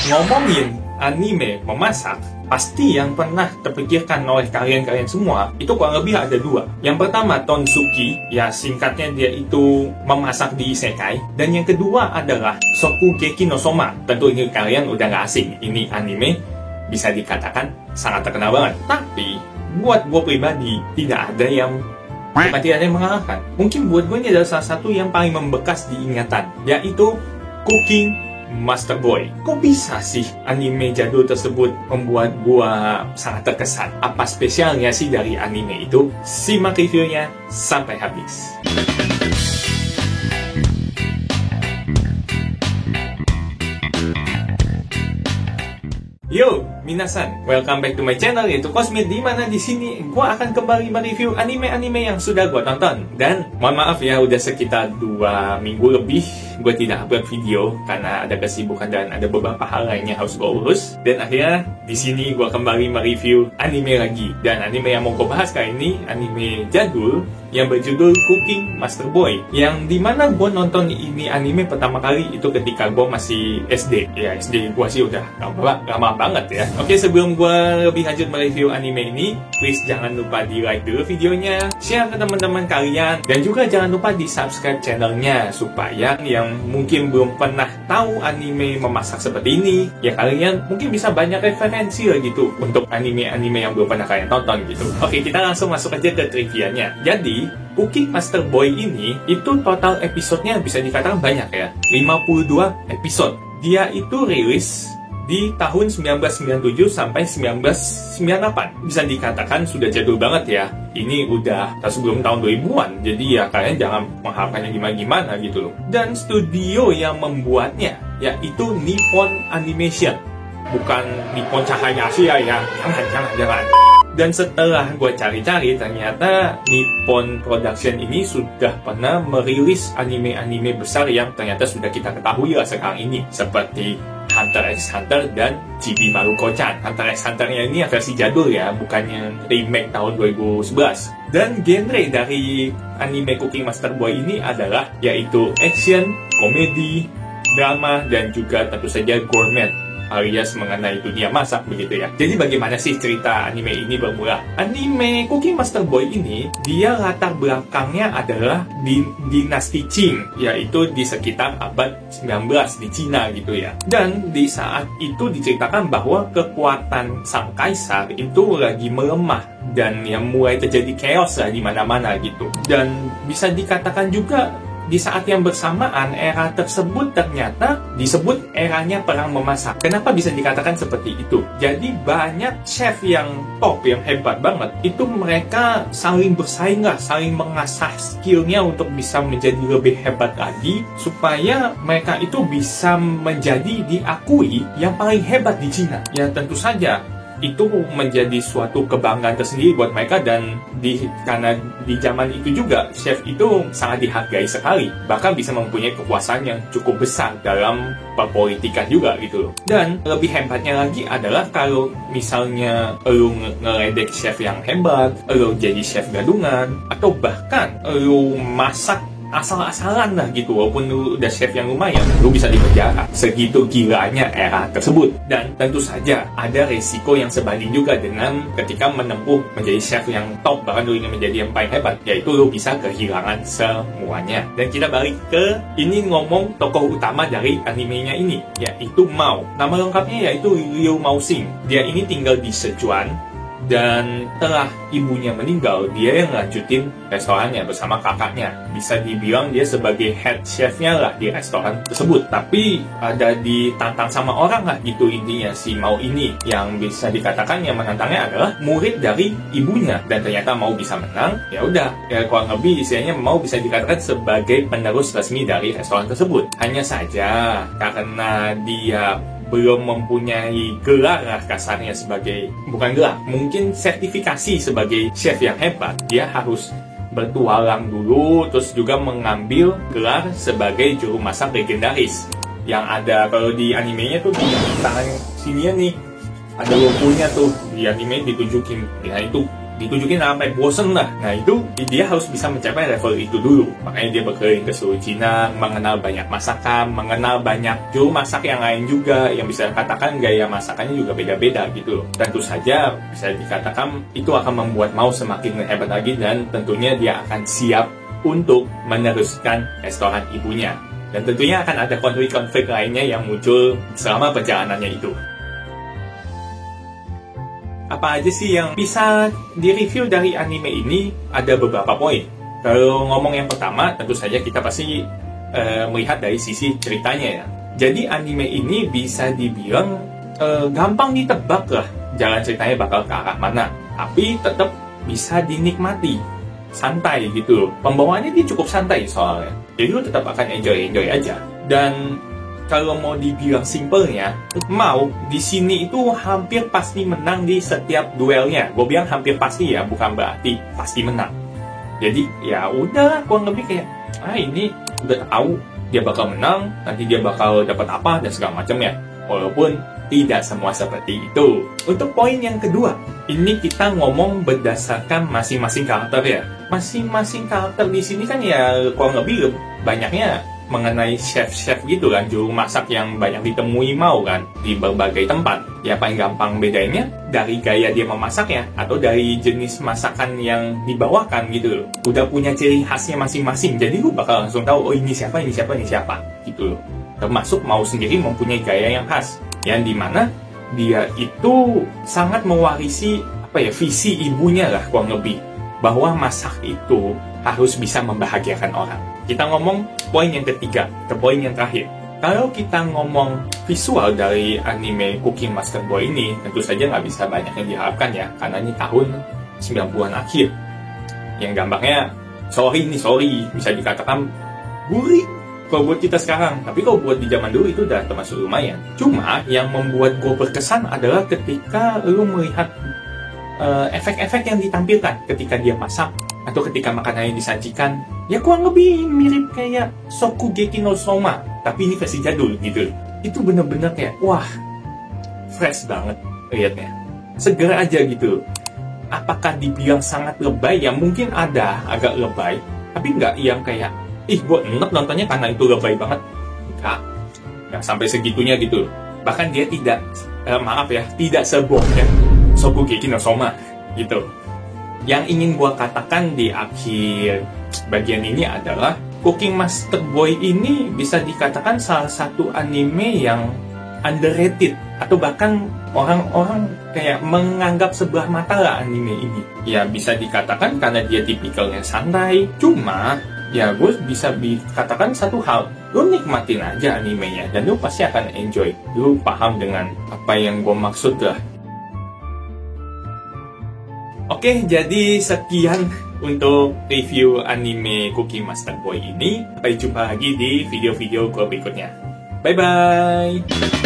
ngomongin anime memasak, pasti yang pernah terpikirkan oleh kalian semua itu kurang lebih ada dua. Yang pertama Tonsuki, ya singkatnya dia itu memasak di isekai. Dan yang kedua adalah Shokugeki no Soma. Tentu ini kalian udah gak asing, ini anime bisa dikatakan sangat terkenal banget. Tapi buat gue pribadi tidak ada yang mengalahkan. Mungkin buat gue ini adalah salah satu yang paling membekas di ingatan, yaitu Cooking Master Boy. Kok bisa sih anime jadul tersebut membuat gua sangat terkesan? Apa spesialnya sih dari anime itu? Simak reviewnya sampai habis. Yo, minasan, welcome back to my channel yaitu Cosmid, di mana di sini gua akan kembali mereview anime-anime yang sudah gua tonton. Dan mohon maaf ya, udah sekitar 2 minggu lebih gue tidak upload video karena ada kesibukan dan ada beberapa hal lainnya harus gue urus. Dan akhirnya di sini gue kembali mereview anime lagi. Dan anime yang mau gue bahas kali ini anime jadul yang berjudul Cooking Master Boy, yang dimana gue nonton ini anime pertama kali itu ketika gue masih SD. Ya SD gue sih udah lama banget ya. Oke, sebelum gue lebih lanjut mereview anime ini, please jangan lupa di like dulu videonya, share ke teman-teman kalian, dan juga jangan lupa di subscribe channelnya supaya yang mungkin belum pernah tahu anime memasak seperti ini, ya kalian mungkin bisa banyak referensi lah gitu untuk anime-anime yang belum pernah kalian tonton gitu. Oke, kita langsung masuk aja ke trivianya. Jadi Cooking Master Boy ini itu total episodenya bisa dikatakan banyak ya, 52 episode. Dia itu rilis di tahun 1997 sampai 1998. Bisa dikatakan sudah jadul banget ya. Ini udah sebelum tahun 2000-an. Jadi ya kalian jangan mengharapkannya gimana-gimana gitu loh. Dan studio yang membuatnya yaitu Nippon Animation. Bukan Nippon Cahaya Asia ya. Jangan. Dan setelah gue cari-cari, ternyata Nippon Production ini sudah pernah merilis anime-anime besar yang ternyata sudah kita ketahui lah sekarang ini. Seperti Hunter x Hunter dan Chibi Maruko-chan. Hunter x Hunter-nya ini versi jadul ya, bukannya remake tahun 2011. Dan genre dari anime Cooking Master Boy ini adalah yaitu action, komedi, drama, dan juga tentu saja gourmet, alias mengenai dunia masak begitu ya. Jadi bagaimana sih cerita anime ini bermula? Anime Cooking Master Boy ini dia latar belakangnya adalah di dinasti Qing, yaitu di sekitar abad 19 di Cina gitu ya. Dan di saat itu diceritakan bahwa kekuatan sang kaisar itu lagi melemah dan yang mulai terjadi chaos lah di mana-mana gitu. Dan bisa dikatakan juga di saat yang bersamaan, era tersebut ternyata disebut eranya perang memasak. Kenapa bisa dikatakan seperti itu? Jadi banyak chef yang top, yang hebat banget, itu mereka saling bersaing lah, saling mengasah skillnya untuk bisa menjadi lebih hebat lagi, supaya mereka itu bisa menjadi diakui yang paling hebat di Cina. Ya tentu saja itu menjadi suatu kebanggaan tersendiri buat mereka. Dan karena di zaman itu juga chef itu sangat dihargai sekali, bahkan bisa mempunyai kekuasaan yang cukup besar dalam perpolitikan juga gitu loh. Dan lebih hebatnya lagi adalah kalau misalnya lu ngeledek chef yang hebat, lu jadi chef gadungan, atau bahkan lu masak asal-asalan lah gitu, walaupun lu udah chef yang lumayan, lu bisa dipenjara. Segitu gilanya era tersebut. Dan tentu saja ada resiko yang sebanding juga dengan ketika menempuh menjadi chef yang top, bahkan lu ingin menjadi yang paling hebat, yaitu lu bisa kehilangan semuanya. Dan kita balik ke ini, ngomong tokoh utama dari animenya ini, yaitu Mao. Nama lengkapnya yaitu Liu Maoxing. Dia ini tinggal di Sichuan, dan setelah ibunya meninggal, dia yang lanjutin restorannya bersama kakaknya. Bisa dibilang dia sebagai head chefnya lah di restoran tersebut. Tapi ada ditantang sama orang lah gitu intinya, si Mao ini. Yang bisa dikatakan yang menantangnya adalah murid dari ibunya. Dan ternyata Mao bisa menang. Ya udah, ya kurang lebih istilahnya Mao bisa dikatakan sebagai penerus resmi dari restoran tersebut. Hanya saja karena dia belum mempunyai gelar lah kasarnya sebagai, bukan gelar, mungkin sertifikasi sebagai chef yang hebat, dia harus bertualang dulu, terus juga mengambil gelar sebagai juru masak legendaris. Yang ada kalau di animenya tuh di tangan sininya nih ada logonya tuh, di anime ditunjukin. Ya itu ditunjukin sampai bosen lah. Nah itu dia harus bisa mencapai level itu dulu. Makanya dia berkeliling ke seluruh Cina, mengenal banyak masakan, mengenal banyak juru masak yang lain juga, yang bisa katakan gaya masakannya juga beda-beda gitu loh. Tentu saja bisa dikatakan itu akan membuat Mao semakin hebat lagi, dan tentunya dia akan siap untuk meneruskan restoran ibunya. Dan tentunya akan ada konflik-konflik lainnya yang muncul selama perjalanannya itu. Apa aja sih yang bisa direview dari anime ini? Ada beberapa poin. Kalau ngomong yang pertama, tentu saja kita pasti melihat dari sisi ceritanya ya. Jadi anime ini bisa dibilang gampang ditebak lah jalan ceritanya bakal ke arah mana, tapi tetap bisa dinikmati, santai gitu loh. Pembawaannya dia cukup santai soalnya, jadi lu tetap akan enjoy aja. Dan kalau mau dibilang simpelnya, Mao di sini itu hampir pasti menang di setiap duelnya. Gue bilang hampir pasti ya, bukan berarti pasti menang. Jadi ya udah, kurang lebih kayak ini udah tahu dia bakal menang, nanti dia bakal dapat apa dan segala macamnya. Walaupun tidak semua seperti itu. Untuk poin yang kedua, ini kita ngomong berdasarkan masing-masing karakter ya. Masing-masing karakter di sini kan ya kurang lebih banyaknya mengenai chef-chef gitu kan, juru masak yang banyak ditemui Mao kan di berbagai tempat. Ya paling gampang bedanya dari gaya dia memasaknya atau dari jenis masakan yang dibawakan gitu loh. Udah punya ciri khasnya masing-masing, jadi lu bakal langsung tahu ini siapa gitu loh. Termasuk Mao sendiri mempunyai gaya yang khas, yang dimana dia itu sangat mewarisi visi ibunya lah kurang lebih, bahwa masak itu harus bisa membahagiakan orang. Kita ngomong poin yang ketiga, ke poin yang terakhir. Kalau kita ngomong visual dari anime Cooking Master Boy ini, tentu saja nggak bisa banyak yang diharapkan ya, karena ini tahun 90-an akhir. Yang gambarnya, sorry, bisa dikatakan burik kalau buat kita sekarang. Tapi kalau buat di zaman dulu itu udah termasuk lumayan. Cuma yang membuat gue berkesan adalah ketika lu melihat efek-efek yang ditampilkan ketika dia masak, atau ketika makanannya disajikan, ya kurang lebih mirip kayak Shokugeki no Soma, tapi ini versi jadul gitu. Itu bener-bener kayak, wah, fresh banget lihatnya, seger aja gitu. Apakah dibilang sangat lebay? Ya mungkin ada agak lebay, tapi nggak yang kayak, gue enak nontonnya karena itu lebay banget. Nggak sampai segitunya gitu. Bahkan dia tidak, tidak sebongkar Shokugeki no Soma gitu. Yang ingin gue katakan di akhir bagian ini adalah Cooking Master Boy ini bisa dikatakan salah satu anime yang underrated, atau bahkan orang-orang kayak menganggap sebelah mata lah anime ini. Ya bisa dikatakan karena dia tipikalnya santai. Cuma ya gue bisa dikatakan satu hal, lu nikmatin aja animenya dan lu pasti akan enjoy. Lu paham dengan apa yang gue maksud lah. Oke, jadi sekian untuk review anime Cooking Master Boy ini. Sampai jumpa lagi di video-video gue berikutnya. Bye-bye!